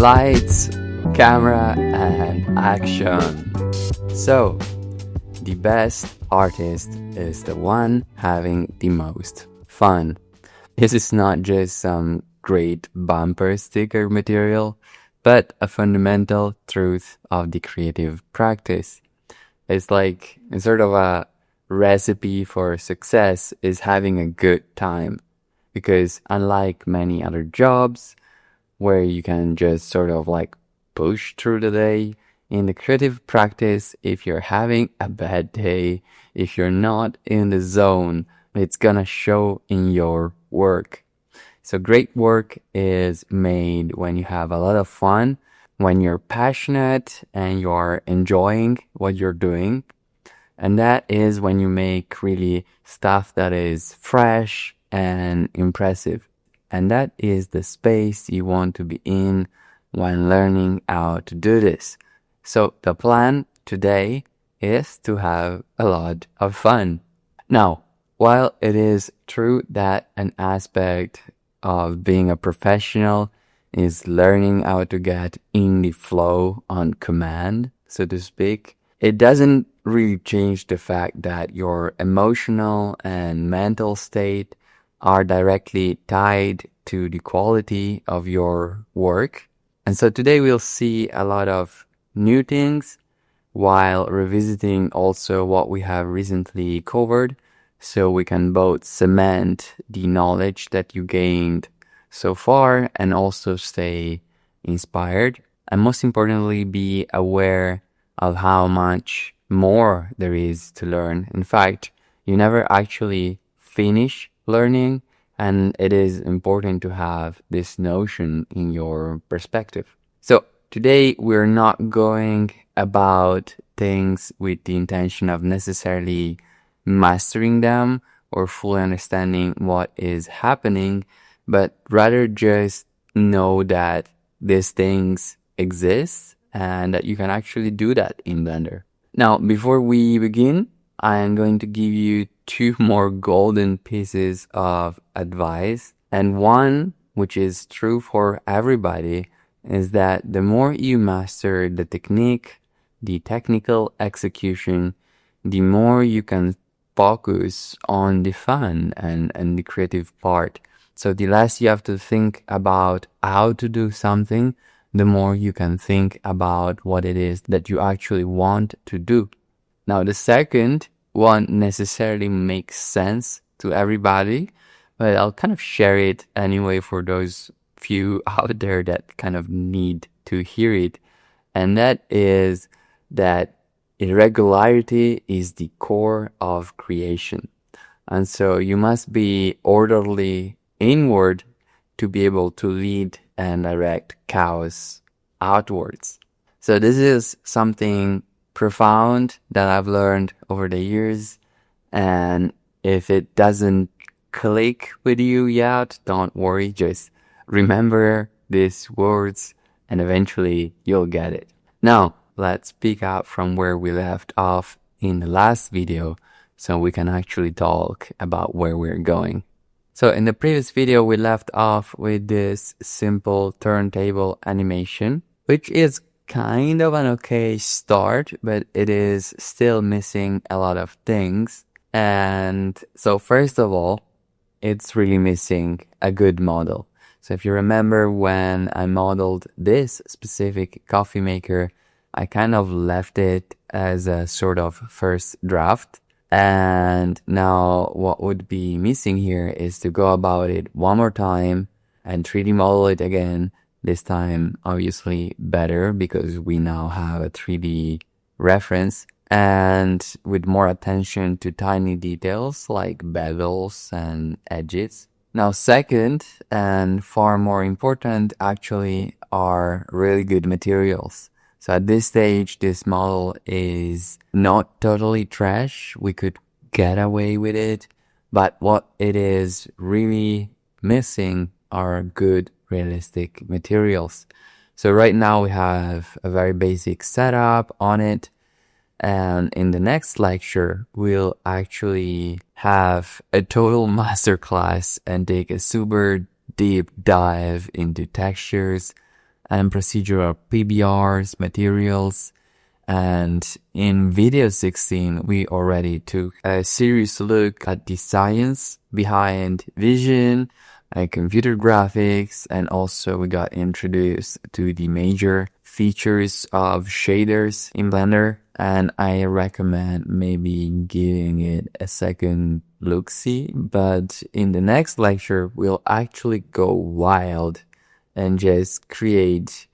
Lights, camera, and action. So, the best artist is the one having the most fun. This is not just some great bumper sticker material, but a fundamental truth of the creative practice. It's like sort of a recipe for success is having a good time. Because unlike many other jobs where you can just sort of like push through the day, in the creative practice, if you're having a bad day, if you're not in the zone, it's gonna show in your work. So great work is made when you have a lot of fun, when you're passionate and you're enjoying what you're doing. And that is when you make really stuff that is fresh and impressive. And that is the space you want to be in when learning how to do this. So the plan today is to have a lot of fun. Now, while it is true that an aspect of being a professional is learning how to get in the flow on command, so to speak, it doesn't really change the fact that your emotional and mental state are directly tied to the quality of your work. And so today we'll see a lot of new things while revisiting also what we have recently covered, so we can both cement the knowledge that you gained so far and also stay inspired, and most importantly be aware of how much more there is to learn. In fact, you never actually finish learning, and it is important to have this notion in your perspective. So today we're not going about things with the intention of necessarily mastering them or fully understanding what is happening, but rather just know that these things exist and that you can actually do that in Blender. Now, before we begin, I am going to give you 2 more golden pieces of advice. And one, which is true for everybody, is that the more you master the technique, the technical execution, the more you can focus on the fun and the creative part. So the less you have to think about how to do something, the more you can think about what it is that you actually want to do. Now, the second won't necessarily make sense to everybody, but I'll kind of share it anyway for those few out there that kind of need to hear it. And that is that irregularity is the core of creation. And so you must be orderly inward to be able to lead and direct chaos outwards. So this is something profound that I've learned over the years. And if it doesn't click with you yet, don't worry. Just remember these words and eventually you'll get it. Now, let's pick up from where we left off in the last video so we can actually talk about where we're going. So in the previous video, we left off with this simple turntable animation, which is kind of an okay start, but it is still missing a lot of things. And so first of all, it's really missing a good model. So if you remember when I modeled this specific coffee maker, I kind of left it as a sort of first draft. And now what would be missing here is to go about it one more time and 3D model it again. This time, obviously better because we now have a 3D reference and with more attention to tiny details like bezels and edges. Now, second and far more important actually are really good materials. So at this stage, this model is not totally trash. We could get away with it. But what it is really missing are good realistic materials. So right now we have a very basic setup on it. And in the next lecture, we'll actually have a total masterclass and take a super deep dive into textures, and procedural PBRs, materials. And in video 16, we already took a serious look at the science behind vision and computer graphics. And also we got introduced to the major features of shaders in Blender. And I recommend maybe giving it a second look-see. But in the next lecture, we'll actually go wild and just create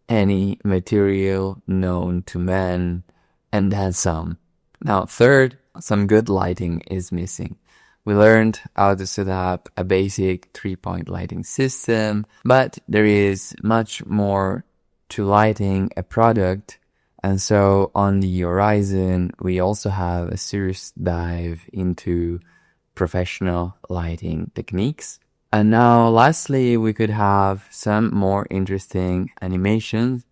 any material known to man and then some. Now, third, some good lighting is missing. We learned how to set up a basic 3-point lighting system, but there is much more to lighting a product. And so on the horizon, we also have a serious dive into professional lighting techniques. And now, lastly, we could have some more interesting animations,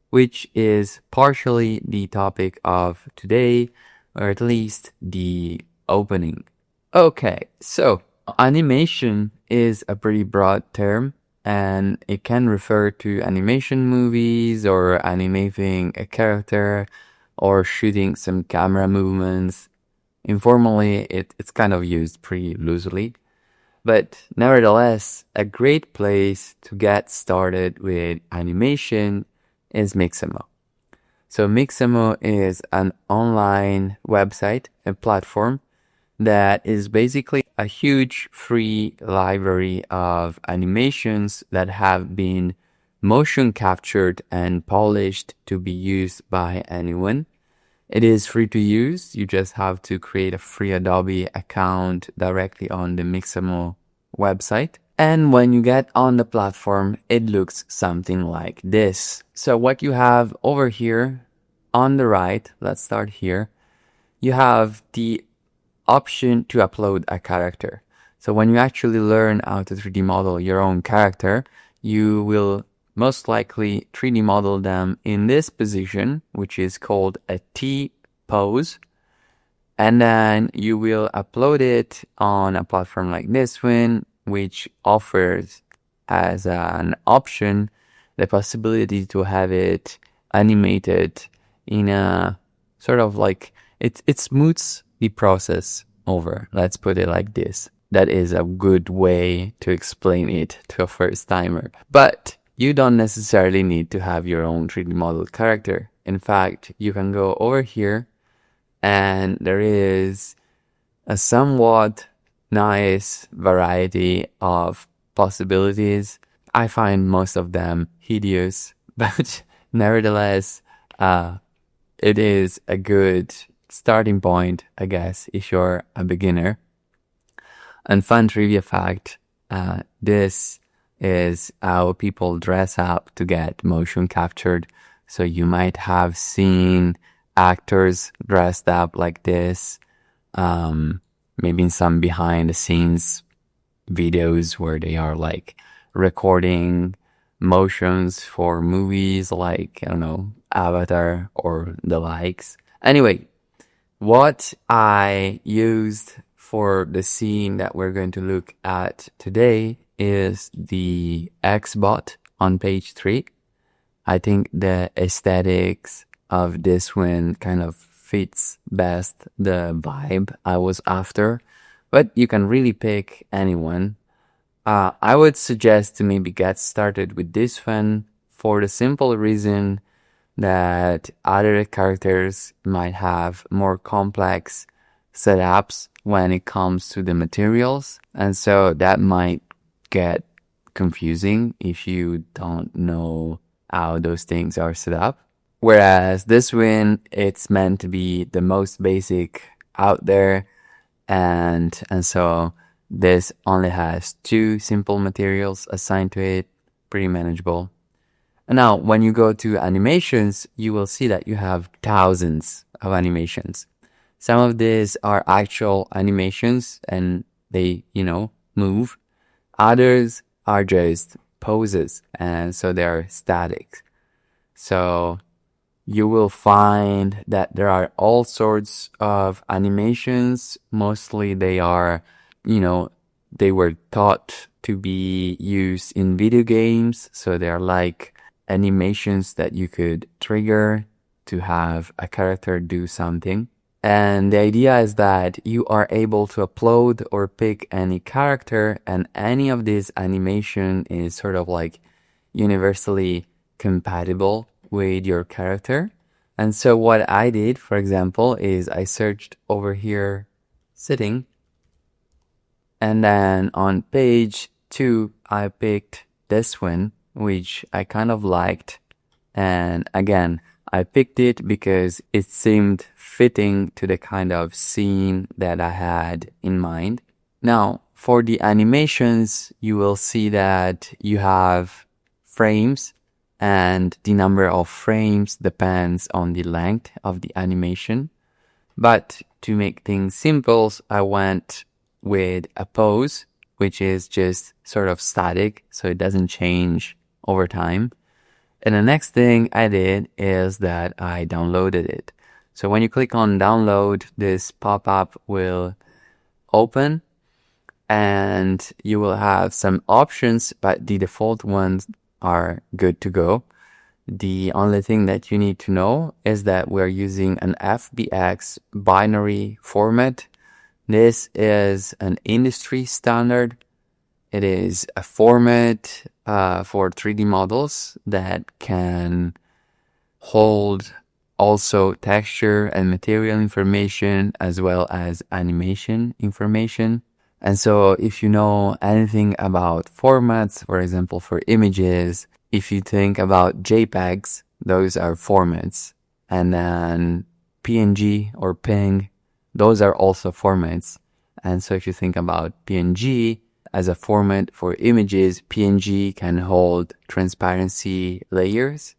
which is partially the topic of today, or at least the opening. Okay, so animation is a pretty broad term, and it can refer to animation movies or animating a character or shooting some camera movements. Informally, it's kind of used pretty loosely. But nevertheless, a great place to get started with animation is Mixamo. So Mixamo is an online website, a platform that is basically a huge free library of animations that have been motion captured and polished to be used by anyone. It is free to use. You just have to create a free Adobe account directly on the Mixamo website. And when you get on the platform, it looks something like this. So what you have over here on the right, let's start here, you have the option to upload a character. So when you actually learn how to 3D model your own character, you will most likely 3D model them in this position, which is called a T pose. And then you will upload it on a platform like this one, which offers as an option the possibility to have it animated in a sort of like, it smooths the process over. Let's put it like this. That is a good way to explain it to a first timer. But you don't necessarily need to have your own 3D model character. In fact, you can go over here and there is a somewhat nice variety of possibilities. I find most of them hideous, but nevertheless, it is a good starting point, I guess, if you're a beginner. And fun trivia fact, this is how people dress up to get motion captured. So you might have seen actors dressed up like this, maybe in some behind the scenes videos where they are like recording motions for movies like, I don't know, Avatar or the likes. Anyway, what I used for the scene that we're going to look at today is the Xbot on page 3. I think the aesthetics of this one kind of fits best the vibe I was after, but you can really pick anyone. I would suggest to maybe get started with this one for the simple reason that other characters might have more complex setups when it comes to the materials, and so that might get confusing if you don't know how those things are set up. Whereas this one, it's meant to be the most basic out there, and so this only has 2 simple materials assigned to it, pretty manageable. And now, when you go to animations, you will see that you have thousands of animations. Some of these are actual animations and they, move. Others are just poses, and so they're static. So you will find that there are all sorts of animations. Mostly they are, they were thought to be used in video games. So they're like animations that you could trigger to have a character do something. And the idea is that you are able to upload or pick any character, and any of this animation is sort of like universally compatible with your character. And so what I did, for example, is I searched over here sitting, and then on page 2 I picked this one, which I kind of liked. And again, I picked it because it seemed fitting to the kind of scene that I had in mind. Now, for the animations, you will see that you have frames, and the number of frames depends on the length of the animation. But to make things simple, I went with a pose, which is just sort of static, so it doesn't change over time. And the next thing I did is that I downloaded it. So when you click on download, this pop-up will open, and you will have some options, but the default ones are good to go. The only thing that you need to know is that we're using an FBX binary format. This is an industry standard. It is a format for 3D models that can hold also texture and material information as well as animation information. And so if you know anything about formats, for example, for images, if you think about JPEGs, those are formats. And then PNG or PNG, those are also formats. And so if you think about PNG as a format for images, PNG can hold transparency layers.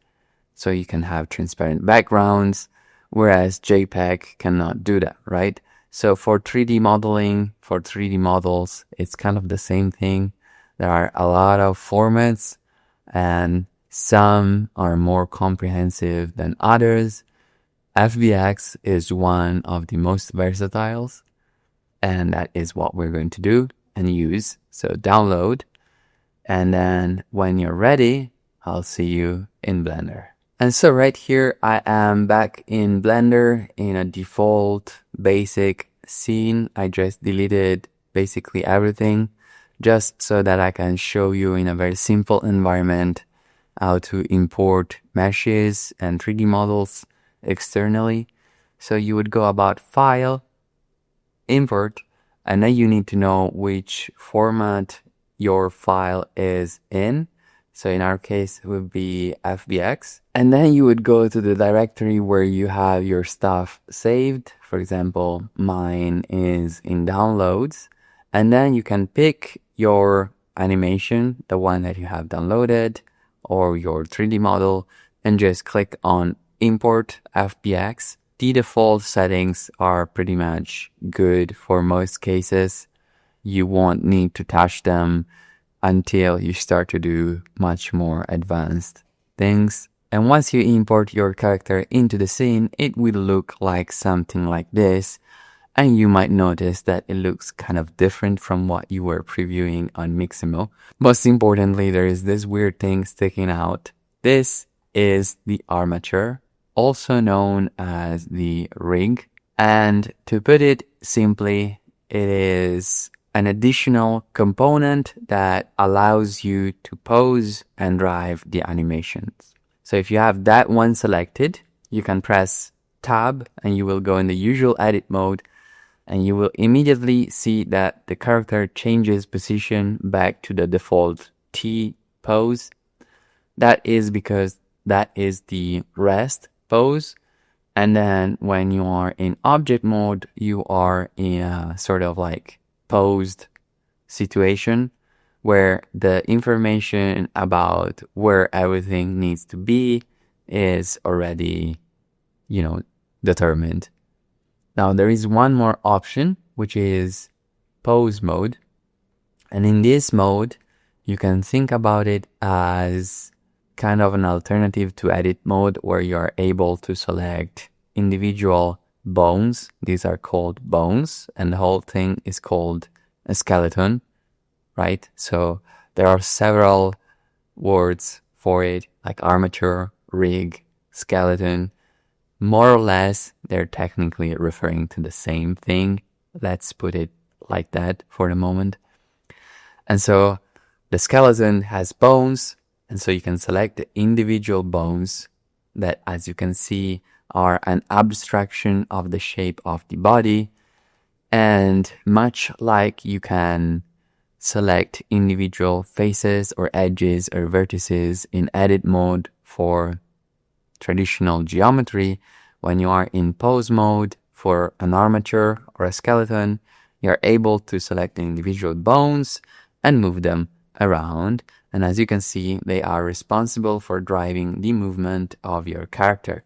So you can have transparent backgrounds, whereas JPEG cannot do that, right? So for 3D modeling, for 3D models, it's kind of the same thing. There are a lot of formats, and some are more comprehensive than others. FBX is one of the most versatile, and that is what we're going to do and use. So download, and then when you're ready, I'll see you in Blender. And so right here, I am back in Blender in a default basic scene. I just deleted basically everything just so that I can show you in a very simple environment how to import meshes and 3D models externally. So you would go about File, Import, and then you need to know which format your file is in. So in our case, it would be FBX. And then you would go to the directory where you have your stuff saved. For example, mine is in downloads. And then you can pick your animation, the one that you have downloaded, or your 3D model, and just click on Import FBX. The default settings are pretty much good for most cases. You won't need to touch them until you start to do much more advanced things. And once you import your character into the scene, it will look like something like this. And you might notice that it looks kind of different from what you were previewing on Mixamo. Most importantly, there is this weird thing sticking out. This is the armature, also known as the rig. And to put it simply, it is an additional component that allows you to pose and drive the animations. So if you have that one selected, you can press Tab and you will go in the usual edit mode, and you will immediately see that the character changes position back to the default T pose. That is because that is the rest pose. And then when you are in object mode, you are in a sort of like posed situation where the information about where everything needs to be is already, determined. Now there is one more option, which is pose mode. And in this mode, you can think about it as kind of an alternative to edit mode, where you are able to select individual bones. These are called bones, and the whole thing is called a skeleton, right? So there are several words for it, like armature, rig, skeleton. More or less, they're technically referring to the same thing. Let's put it like that for the moment. And so the skeleton has bones, and so you can select the individual bones that, as you can see, are an abstraction of the shape of the body. And much like you can select individual faces or edges or vertices in edit mode for traditional geometry, when you are in pose mode for an armature or a skeleton, you're able to select the individual bones and move them around. And as you can see, they are responsible for driving the movement of your character.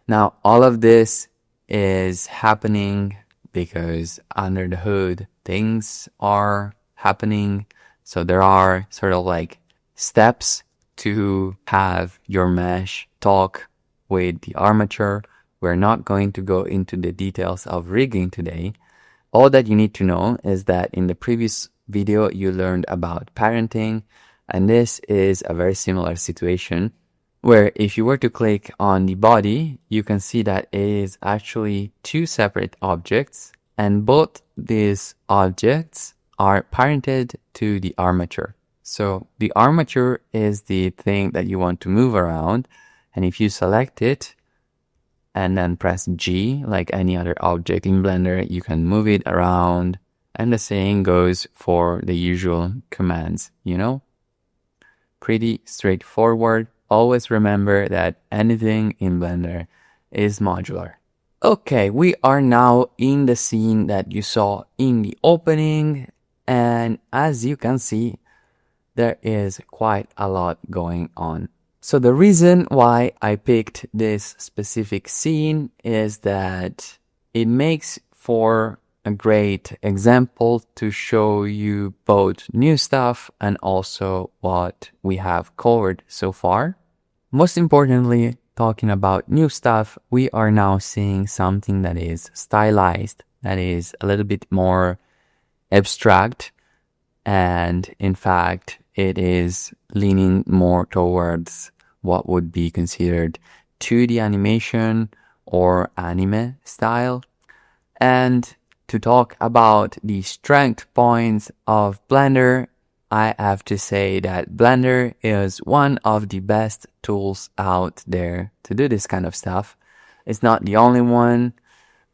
Now, all of this is happening because under the hood, things are happening. So there are sort of like steps to have your mesh talk with the armature. We're not going to go into the details of rigging today. All that you need to know is that in the previous video, you learned about parenting, and this is a very similar situation where if you were to click on the body, you can see that it is actually two separate objects, and both these objects are parented to the armature. So the armature is the thing that you want to move around, and if you select it and then press G, like any other object in Blender, you can move it around, and the same goes for the usual commands, you know? Pretty straightforward. Always remember that anything in Blender is modular. Okay, we are now in the scene that you saw in the opening, and as you can see, there is quite a lot going on. So the reason why I picked this specific scene is that it makes for a great example to show you both new stuff and also what we have covered so far. Most importantly, talking about new stuff, we are now seeing something that is stylized, that is a little bit more abstract, and in fact, it is leaning more towards what would be considered 2D animation or anime style. And to talk about the strength points of Blender, I have to say that Blender is one of the best tools out there to do this kind of stuff. It's not the only one.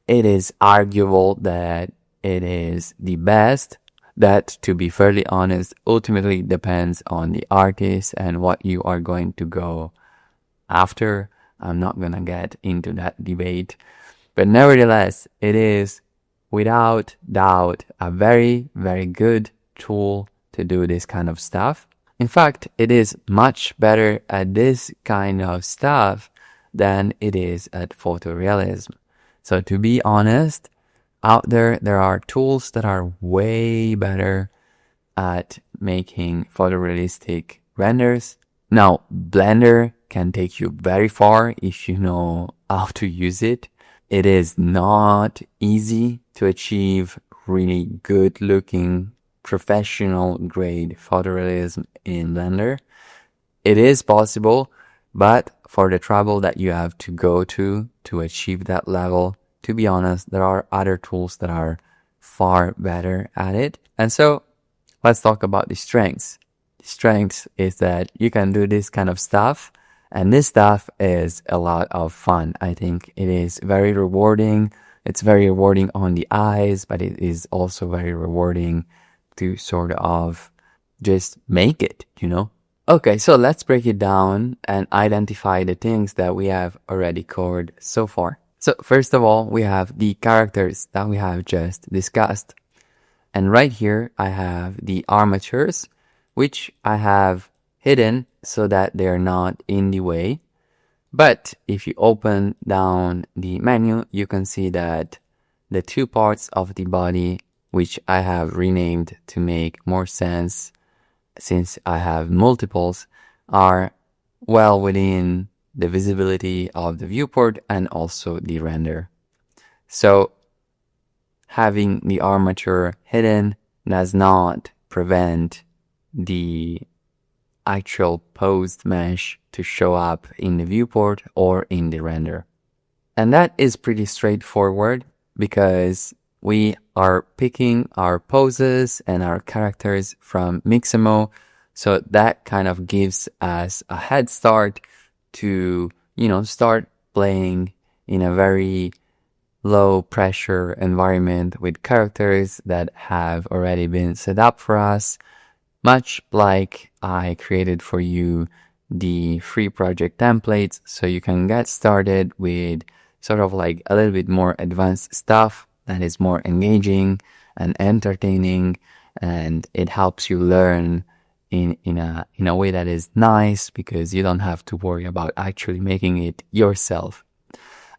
It is arguable that it is the best. That, to be fairly honest, ultimately depends on the artist and what you are going to go after. I'm not going to get into that debate. But nevertheless, it is without doubt a very, very good tool to do this kind of stuff. In fact, it is much better at this kind of stuff than it is at photorealism. So to be honest, out there are tools that are way better at making photorealistic renders. Now, Blender can take you very far if you know how to use it. It is not easy to achieve really good looking professional grade photorealism in Blender. It is possible, but for the trouble that you have to go to achieve that level, to be honest, there are other tools that are far better at it. And so let's talk about the strengths. The strengths is that you can do this kind of stuff, and this stuff is a lot of fun. I think it is very rewarding. It's very rewarding on the eyes, but it is also very rewarding to sort of just make it, you know? Okay, so let's break it down and identify the things that we have already covered so far. So first of all, we have the characters that we have just discussed. And right here, I have the armatures, which I have hidden so that they're not in the way. But if you open down the menu, you can see that the two parts of the body, which I have renamed to make more sense since I have multiples, are well within the visibility of the viewport and also the render. So having the armature hidden does not prevent the actual posed mesh to show up in the viewport or in the render. And that is pretty straightforward because we are picking our poses and our characters from Mixamo. So that kind of gives us a head start to, start playing in a very low pressure environment with characters that have already been set up for us, much like I created for you the free project templates, so you can get started with sort of like a little bit more advanced stuff that is more engaging and entertaining, and it helps you learn in a way that is nice because you don't have to worry about actually making it yourself.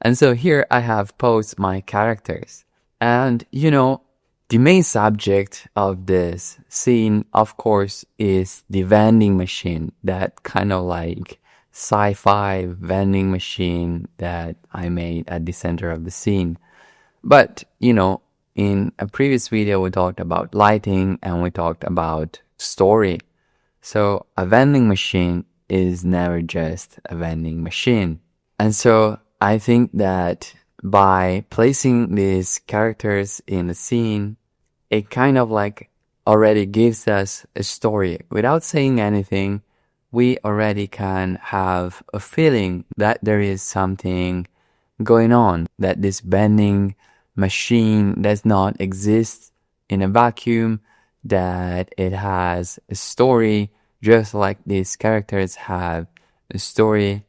And so here I have posed my characters. And, the main subject of this scene, of course, is the vending machine, that kind of like sci-fi vending machine that I made at the center of the scene. But, in a previous video, we talked about lighting and we talked about story. So a vending machine is never just a vending machine. And so I think that by placing these characters in the scene, it kind of like already gives us a story. Without saying anything, we already can have a feeling that there is something going on, that this vending machine does not exist in a vacuum, that it has a story, just like these characters have a story.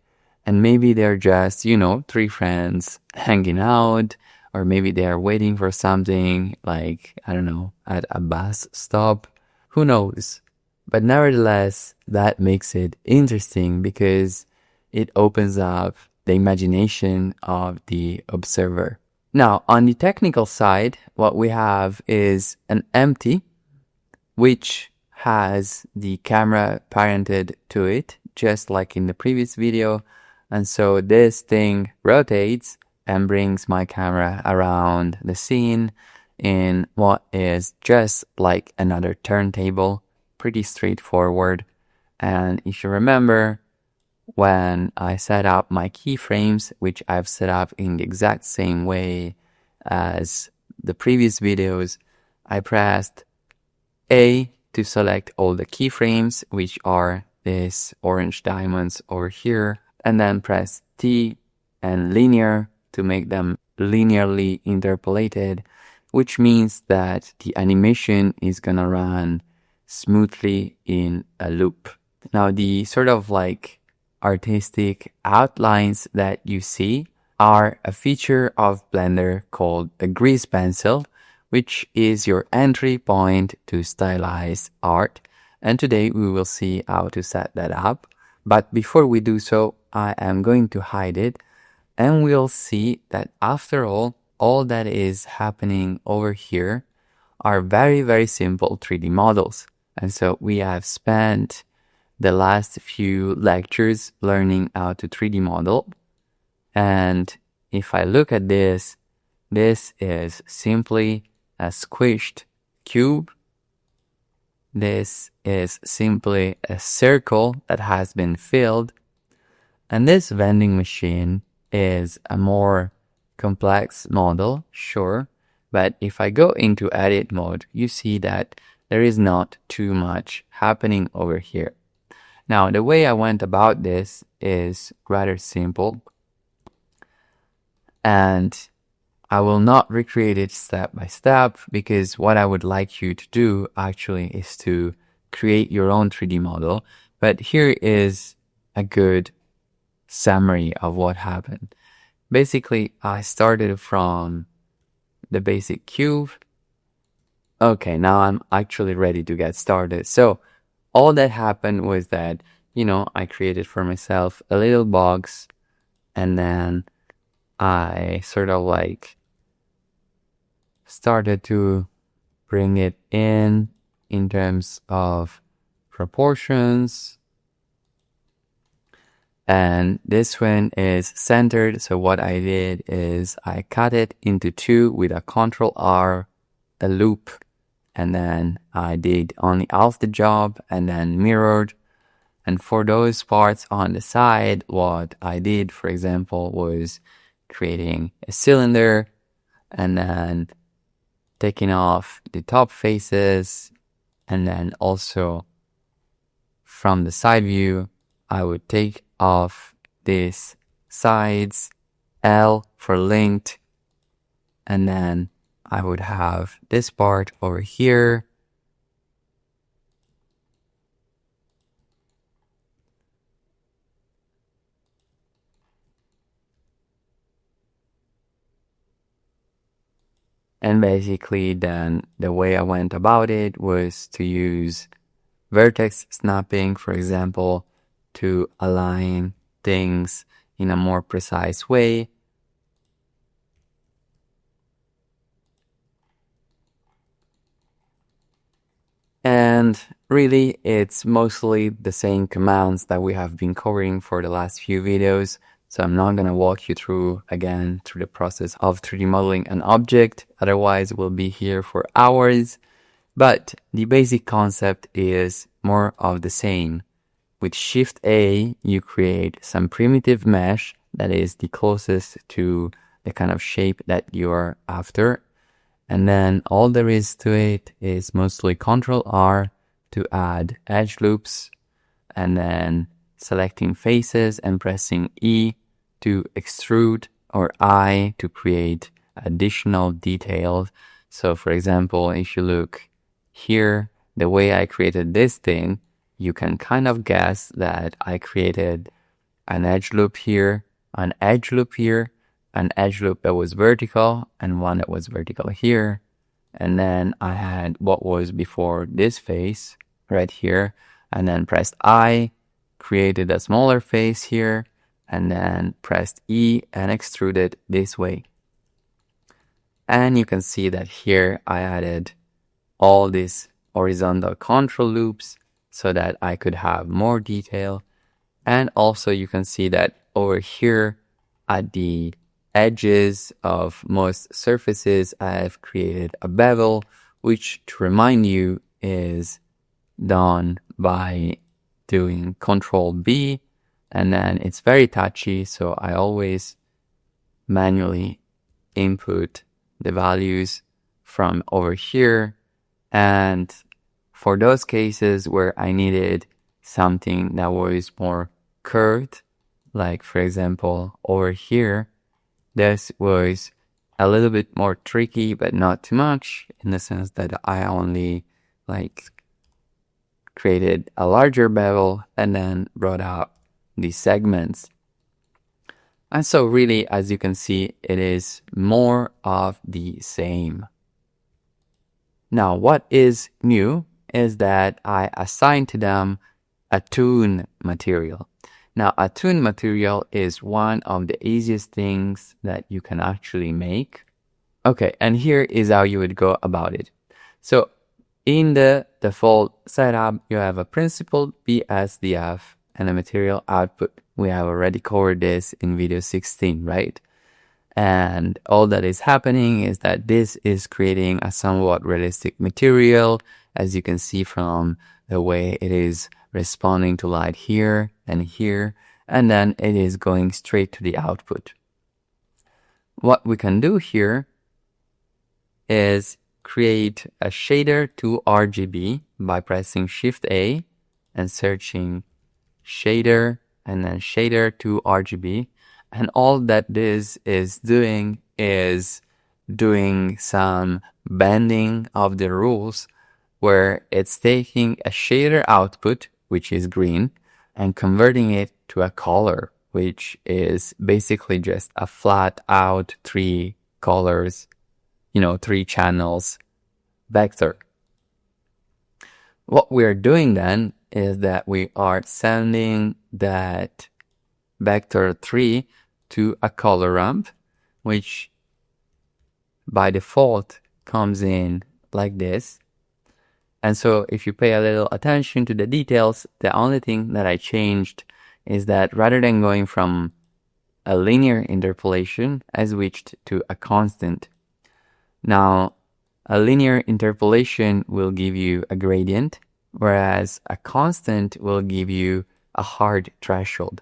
And maybe they're just, three friends hanging out, or maybe they're waiting for something, like, I don't know, at a bus stop. Who knows? But nevertheless, that makes it interesting because it opens up the imagination of the observer. Now, on the technical side, what we have is an empty, which has the camera parented to it, just like in the previous video. And so this thing rotates and brings my camera around the scene in what is just like another turntable, pretty straightforward. And if you remember, when I set up my keyframes, which I've set up in the exact same way as the previous videos, I pressed A to select all the keyframes, which are these orange diamonds over here, and then press T and linear to make them linearly interpolated, which means that the animation is gonna run smoothly in a loop. Now, the sort of like artistic outlines that you see are a feature of Blender called the grease pencil, which is your entry point to stylized art. And today we will see how to set that up. But before we do so, I am going to hide it, and we'll see that after all that is happening over here are very, very simple 3D models. And so we have spent the last few lectures learning how to 3D model. And if I look at this, this is simply a squished cube. This is simply a circle that has been filled. And this vending machine is a more complex model, sure. But if I go into edit mode, you see that there is not too much happening over here. Now, the way I went about this is rather simple. And I will not recreate it step by step, because what I would like you to do actually is to create your own 3D model. But here is a good summary of what happened. Basically, I started from the basic cube. Okay, now I'm actually ready to get started. So all that happened was that, I created for myself a little box, and then I sort of like started to bring it in terms of proportions. And this one is centered. So what I did is I cut it into two with a Ctrl R, a loop, and then I did only half the job and then mirrored. And for those parts on the side, what I did, for example, was creating a cylinder and then taking off the top faces, and then also from the side view, I would take off these sides, L for linked, and then I would have this part over here. And basically then the way I went about it was to use vertex snapping, for example, to align things in a more precise way. And really, it's mostly the same commands that we have been covering for the last few videos. So I'm not going to walk you through again through the process of 3D modeling an object. Otherwise, we'll be here for hours. But the basic concept is more of the same. With Shift A, you create some primitive mesh that is the closest to the kind of shape that you are after. And then all there is to it is mostly Control R to add edge loops, and then selecting faces and pressing E to extrude, or I to create additional details. So for example, if you look here, the way I created this thing, you can kind of guess that I created an edge loop here, an edge loop here, an edge loop that was vertical, and one that was vertical here. And then I had what was before this face right here, and then pressed I, created a smaller face here, and then pressed E and extruded this way. And you can see that here I added all these horizontal control loops so that I could have more detail. And also you can see that over here at the edges of most surfaces, I've created a bevel, which, to remind you, is done by doing Control B, and then it's very touchy, so I always manually input the values from over here. And for those cases where I needed something that was more curved, like for example over here, this was a little bit more tricky, but not too much, in the sense that I only created a larger bevel and then brought out these segments. And so really, as you can see, it is more of the same. Now, what is new is that I assigned to them a Toon material. Now, a Toon material is one of the easiest things that you can actually make. Okay, and here is how you would go about it. So in the default setup, you have a principled BSDF and a material output. We have already covered this in video 16, right? And all that is happening is that this is creating a somewhat realistic material, as you can see from the way it is responding to light here and here, and then it is going straight to the output. What we can do here is create a shader to RGB by pressing Shift A and searching shader and then shader to RGB. And all that this is doing some bending of the rules, where it's taking a shader output, which is green, and converting it to a color, which is basically just a flat out 3 colors, 3 channels vector. What we're doing then is that we are sending that vector 3 to a color ramp, which by default comes in like this. And so if you pay a little attention to the details, the only thing that I changed is that rather than going from a linear interpolation, I switched to a constant. Now, a linear interpolation will give you a gradient, whereas a constant will give you a hard threshold.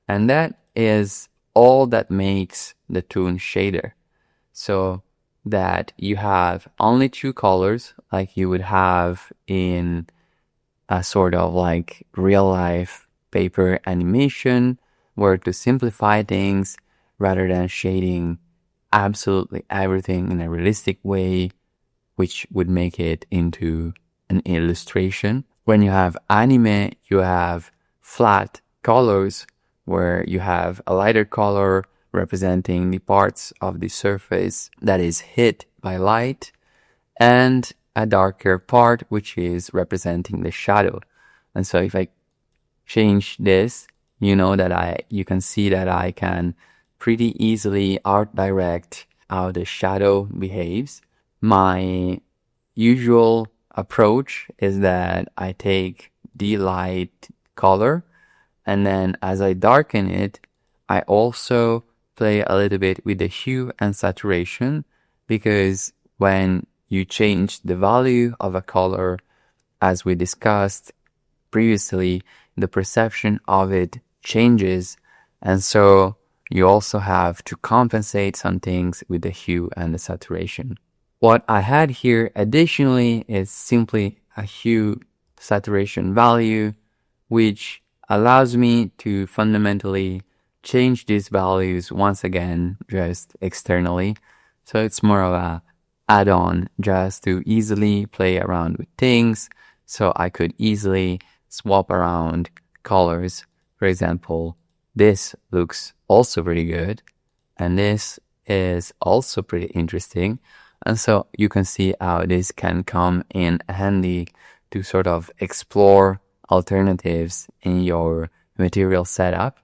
And that is all that makes the Toon shader. So that you have only two colors like you would have in a sort of like real life paper animation, where to simplify things rather than shading absolutely everything in a realistic way, which would make it into an illustration. When you have anime, you have flat colors where you have a lighter color representing the parts of the surface that is hit by light, and a darker part which is representing the shadow. And so if I change this, you can see that I can pretty easily art direct how the shadow behaves. My usual approach is that I take the light color, and then as I darken it, I also play a little bit with the hue and saturation, because when you change the value of a color, as we discussed previously, the perception of it changes, and so you also have to compensate some things with the hue and the saturation. What I had here additionally is simply a hue saturation value, which allows me to fundamentally change these values once again, just externally. So it's more of a add-on just to easily play around with things. So I could easily swap around colors. For example, this looks also pretty good, and this is also pretty interesting. And so you can see how this can come in handy to sort of explore alternatives in your material setup.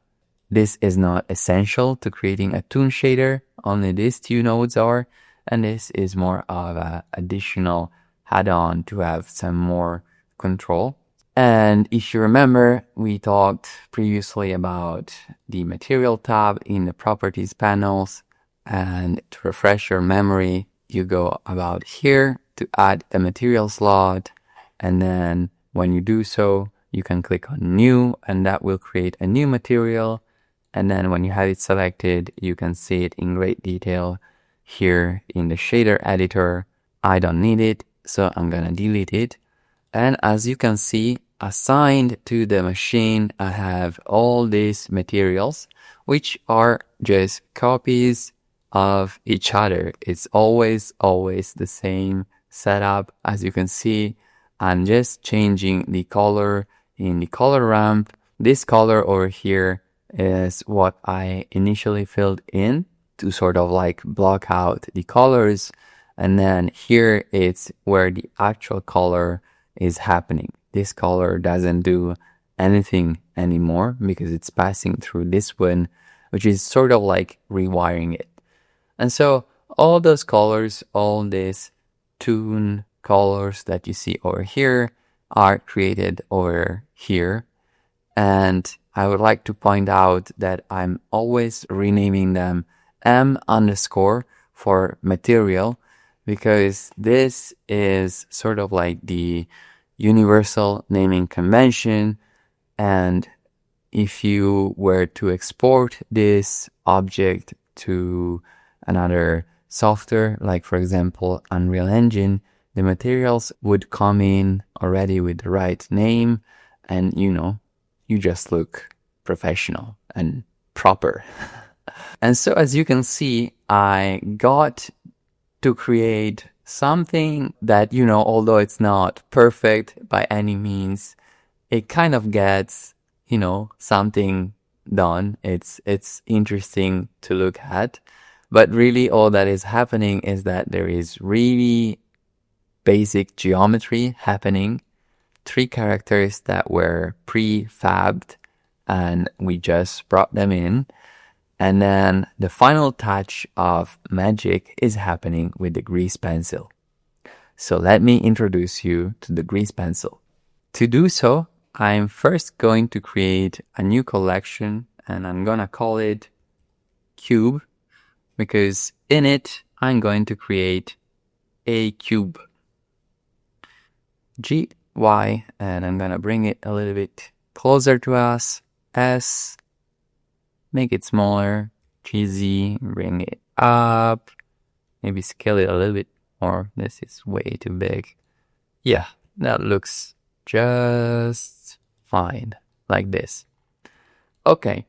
This is not essential to creating a Toon shader, only these two nodes are, and this is more of an additional add-on to have some more control. And if you remember, we talked previously about the material tab in the properties panels, and to refresh your memory, you go about here to add a material slot, and then when you do so, you can click on new, and that will create a new material. And then when you have it selected, you can see it in great detail here in the shader editor. I don't need it, so I'm gonna delete it. And as you can see, assigned to the machine, I have all these materials, which are just copies of each other. It's always the same setup. As you can see, I'm just changing the color in the color ramp. This color over here is what I initially filled in to sort of like block out the colors. And then here it's where the actual color is happening. This color doesn't do anything anymore because it's passing through this one, which is sort of like rewiring it. And so all those colors, all these Toon colors that you see over here are created over here. And I would like to point out that I'm always renaming them M underscore for material, because this is sort of like the universal naming convention. And if you were to export this object to another software, like for example Unreal Engine, the materials would come in already with the right name, and you just look professional and proper. And so as you can see, I got to create something that, although it's not perfect by any means, it kind of gets, something done. It's interesting to look at. But really all that is happening is that there is really basic geometry happening. 3 characters that were prefabbed, and we just brought them in. And then the final touch of magic is happening with the grease pencil. So let me introduce you to the grease pencil. To do so, I'm first going to create a new collection, and I'm gonna call it Cube, because in it, I'm going to create a cube. GY, and I'm gonna bring it a little bit closer to us, S, make it smaller, cheesy, bring it up, maybe scale it a little bit more. This is way too big. Yeah, that looks just fine, like this. Okay,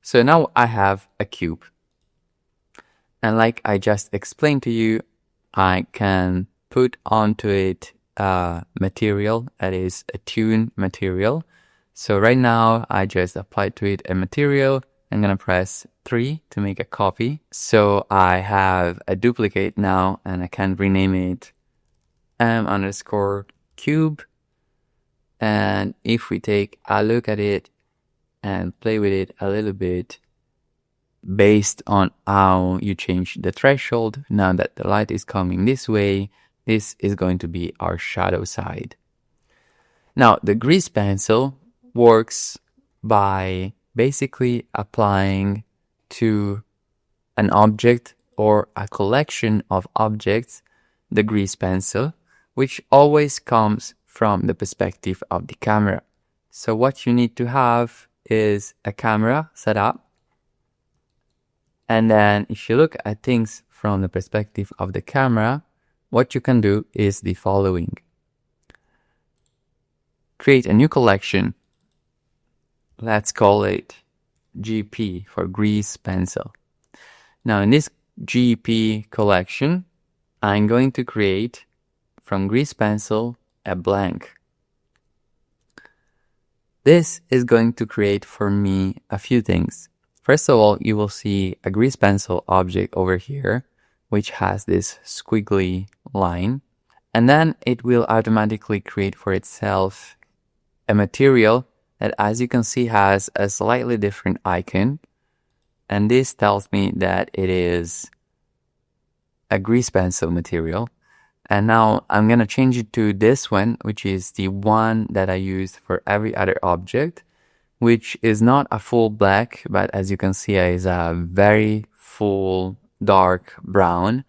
so now I have a cube. And like I just explained to you, I can put onto it a material that is a Toon material. So right now I just applied to it a material. I'm gonna press 3 to make a copy. So I have a duplicate now and I can rename it m_cube. And if we take a look at it and play with it a little bit, based on how you change the threshold, now that the light is coming this way, this is going to be our shadow side. Now, the grease pencil works by basically applying to an object or a collection of objects the grease pencil, which always comes from the perspective of the camera. So what you need to have is a camera set up. And then if you look at things from the perspective of the camera, what you can do is the following. Create a new collection. Let's call it GP for grease pencil. Now in this GP collection, I'm going to create from grease pencil a blank. This is going to create for me a few things. First of all, you will see a grease pencil object over here, which has this squiggly line. And then it will automatically create for itself a material that, as you can see, has a slightly different icon. And this tells me that it is a grease pencil material. And now I'm going to change it to this one, which is the one that I used for every other object, which is not a full black, but as you can see, is a very full dark brown.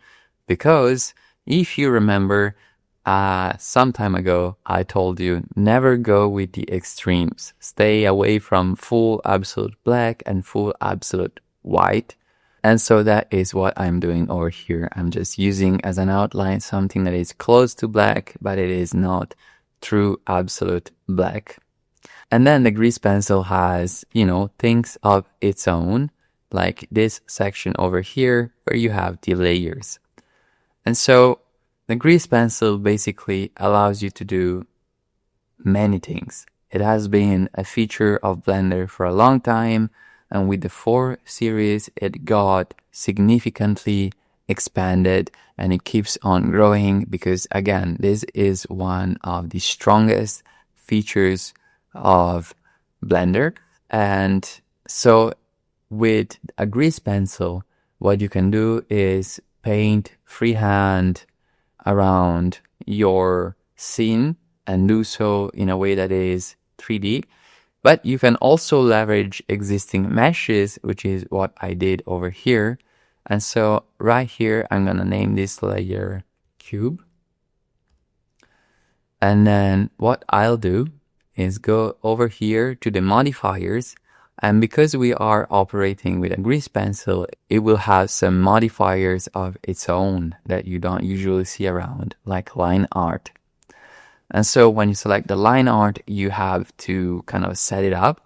Because if you remember, some time ago, I told you, never go with the extremes. Stay away from full absolute black and full absolute white. And so that is what I'm doing over here. I'm just using as an outline something that is close to black, but it is not true absolute black. And then the grease pencil has, things of its own, like this section over here where you have the layers. And so the grease pencil basically allows you to do many things. It has been a feature of Blender for a long time, and with the 4 series, it got significantly expanded and it keeps on growing because, again, this is one of the strongest features of Blender. And so with a grease pencil, what you can do is paint freehand around your scene and do so in a way that is 3D. But you can also leverage existing meshes, which is what I did over here. And so right here, I'm going to name this layer cube. And then what I'll do is go over here to the modifiers. And because we are operating with a grease pencil, it will have some modifiers of its own that you don't usually see around, like line art. And so when you select the line art, you have to kind of set it up.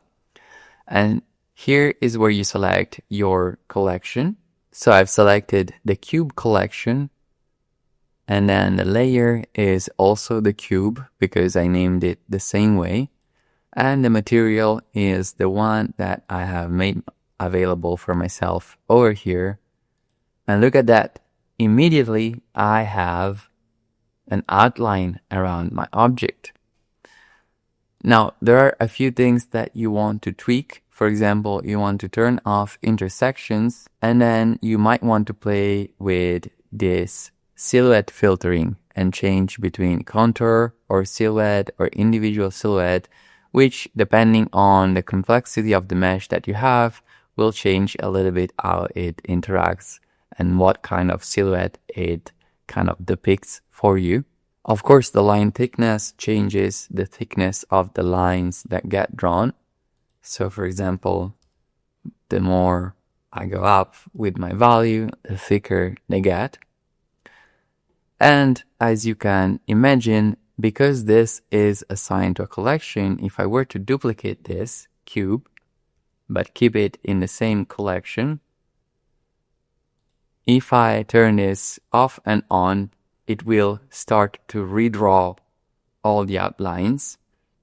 And here is where you select your collection. So I've selected the cube collection. And then the layer is also the cube because I named it the same way. And the material is the one that I have made available for myself over here. And look at that. Immediately, I have an outline around my object. Now, there are a few things that you want to tweak. For example, you want to turn off intersections, and then you might want to play with this silhouette filtering and change between contour or silhouette or individual silhouette, which, depending on the complexity of the mesh that you have, will change a little bit how it interacts and what kind of silhouette it kind of depicts for you. Of course, the line thickness changes the thickness of the lines that get drawn. So for example, the more I go up with my value, the thicker they get. And as you can imagine, because this is assigned to a collection, if I were to duplicate this cube, but keep it in the same collection, if I turn this off and on, it will start to redraw all the outlines.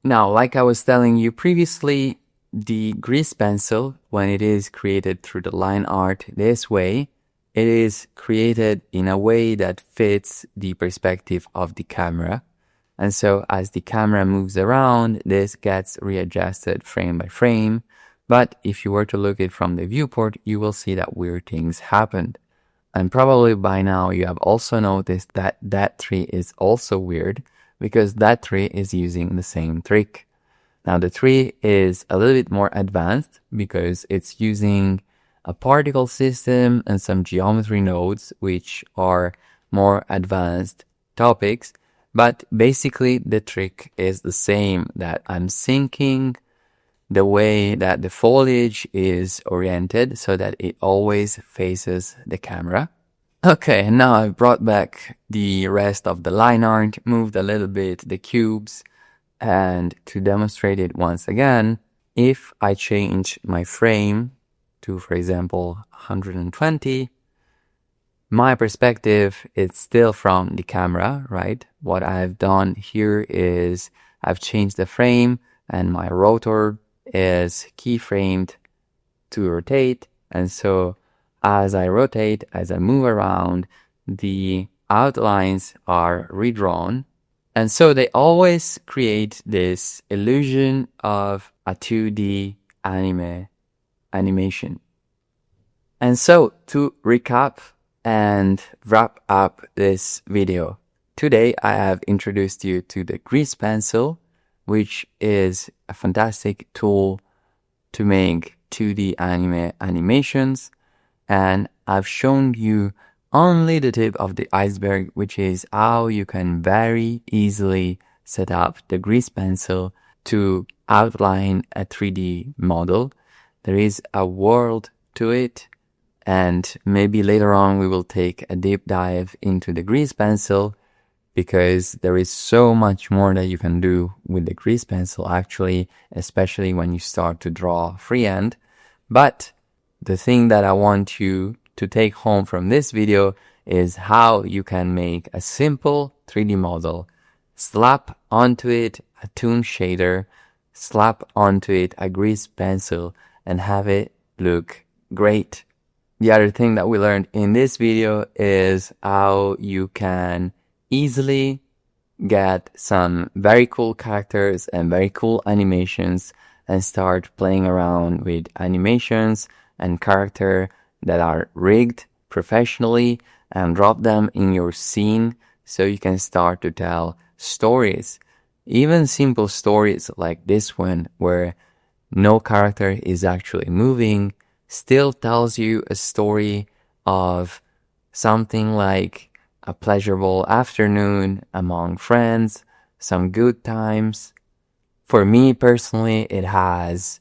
Now, like I was telling you previously, the grease pencil, when it is created through the line art this way, it is created in a way that fits the perspective of the camera. And so as the camera moves around, this gets readjusted frame by frame. But if you were to look at it from the viewport, you will see that weird things happened. And probably by now you have also noticed that that tree is also weird because that tree is using the same trick. Now the tree is a little bit more advanced because it's using a particle system and some geometry nodes, which are more advanced topics. But basically the trick is the same, that I'm syncing the way that the foliage is oriented so that it always faces the camera. Okay, now I've brought back the rest of the line art, moved a little bit the cubes, and to demonstrate it once again, if I change my frame to, for example, 120, my perspective is still from the camera, right? What I've done here is I've changed the frame and my rotor is keyframed to rotate. And so as I rotate, as I move around, the outlines are redrawn. And so they always create this illusion of a 2D animation. And so to recap and wrap up this video, today I have introduced you to the grease pencil, which is a fantastic tool to make 2D animations. And I've shown you only the tip of the iceberg, which is how you can very easily set up the grease pencil to outline a 3D model. There is a world to it, and maybe later on we will take a deep dive into the grease pencil, because there is so much more that you can do with the grease pencil actually, especially when you start to draw freehand. But the thing that I want you to take home from this video is how you can make a simple 3D model, slap onto it a Toon shader, slap onto it a grease pencil, and have it look great. The other thing that we learned in this video is how you can easily get some very cool characters and very cool animations and start playing around with animations and character that are rigged professionally and drop them in your scene so you can start to tell stories. Even simple stories like this one where no character is actually moving still tells you a story of something like a pleasurable afternoon among friends, some good times. For me personally, it has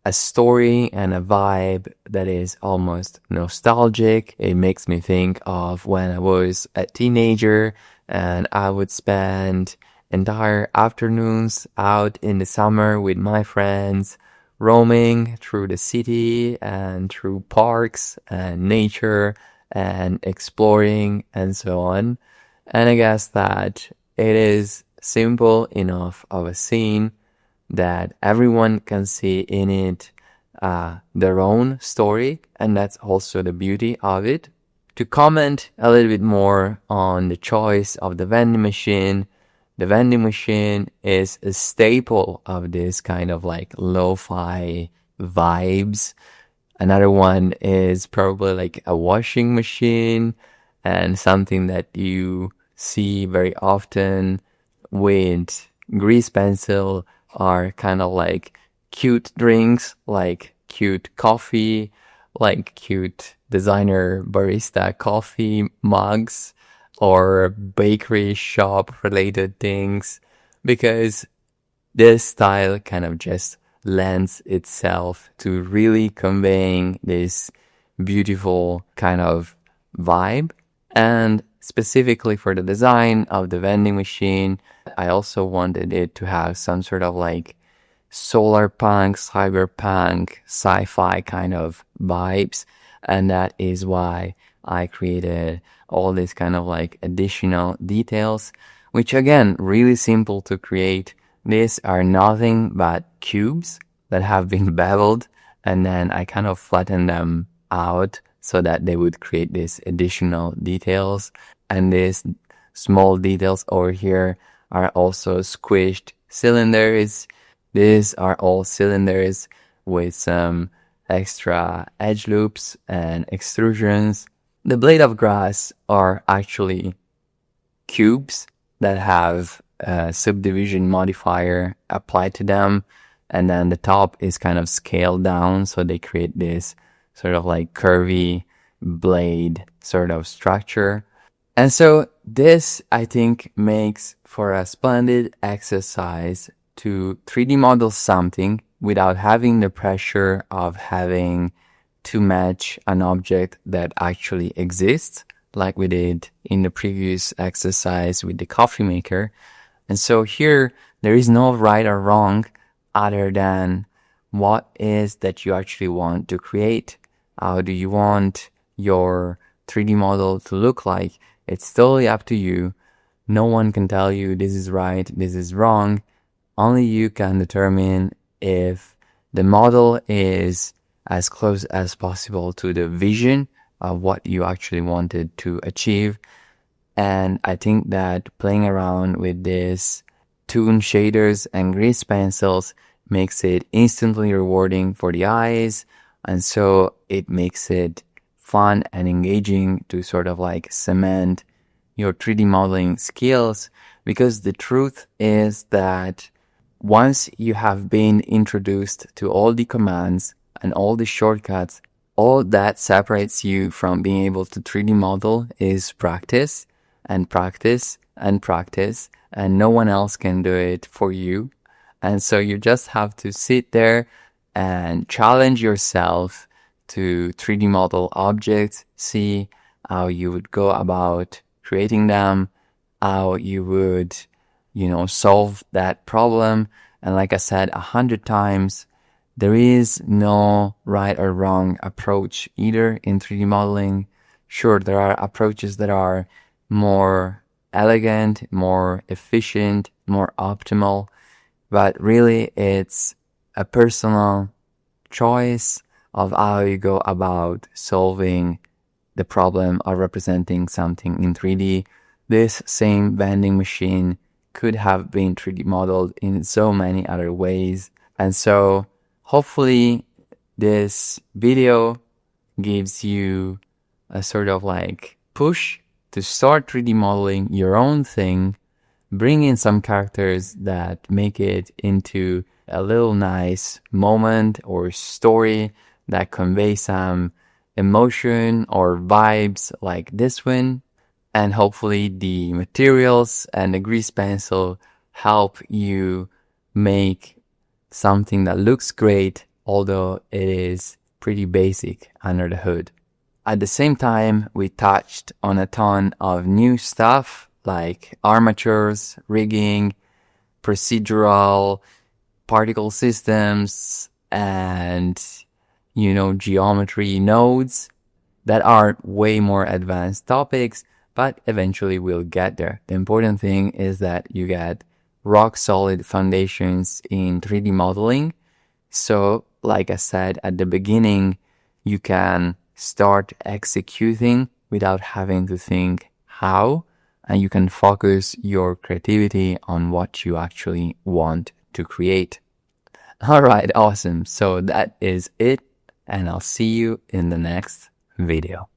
a story and a vibe that is almost nostalgic. It makes me think of when I was a teenager and I would spend entire afternoons out in the summer with my friends, roaming through the city and through parks and nature and exploring and so on. And I guess that it is simple enough of a scene that everyone can see in it their own story, and that's also the beauty of it. To comment a little bit more on the choice of the vending machine, the vending machine is a staple of this kind of like lo-fi vibes. Another one is probably like a washing machine, and something that you see very often with grease pencil are kind of like cute drinks, like cute coffee, like cute designer barista coffee mugs, or bakery shop related things, because this style kind of just lends itself to really conveying this beautiful kind of vibe. And specifically for the design of the vending machine, I also wanted it to have some sort of like solar punk, cyberpunk, sci-fi kind of vibes. And that is why I created all these kind of like additional details, which again, really simple to create. These are nothing but cubes that have been beveled, and then I kind of flatten them out so that they would create these additional details. And these small details over here are also squished cylinders. These are all cylinders with some extra edge loops and extrusions. The blade of grass are actually cubes that have a subdivision modifier applied to them, and then the top is kind of scaled down, so they create this sort of like curvy blade sort of structure. And so this, I think, makes for a splendid exercise to 3D model something without having the pressure of having to match an object that actually exists, like we did in the previous exercise with the coffee maker. And so here, there is no right or wrong other than what is that you actually want to create. How do you want your 3D model to look like? It's totally up to you. No one can tell you this is right, this is wrong. Only you can determine if the model is as close as possible to the vision of what you actually wanted to achieve. And I think that playing around with this Toon shaders and grease pencils makes it instantly rewarding for the eyes. And so it makes it fun and engaging to sort of like cement your 3D modeling skills, because the truth is that once you have been introduced to all the commands and all the shortcuts, all that separates you from being able to 3D model is practice and practice and practice, and no one else can do it for you. And so you just have to sit there and challenge yourself to 3D model objects, see how you would go about creating them, how you would, solve that problem. And like I said 100 times, there is no right or wrong approach either in 3D modeling. Sure, there are approaches that are more elegant, more efficient, more optimal, but really it's a personal choice of how you go about solving the problem of representing something in 3D. This same vending machine could have been 3D modeled in so many other ways. And so hopefully this video gives you a sort of like push to start 3D modeling your own thing, bring in some characters that make it into a little nice moment or story that convey some emotion or vibes like this one. And hopefully the materials and the grease pencil help you make something that looks great, although it is pretty basic under the hood. At the same time, we touched on a ton of new stuff like armatures, rigging, procedural, particle systems, and, geometry nodes that are way more advanced topics, but eventually we'll get there. The important thing is that you get rock solid foundations in 3D modeling. So, like I said at the beginning, you can start executing without having to think how, and you can focus your creativity on what you actually want to create. All right, awesome. So that is it, and I'll see you in the next video.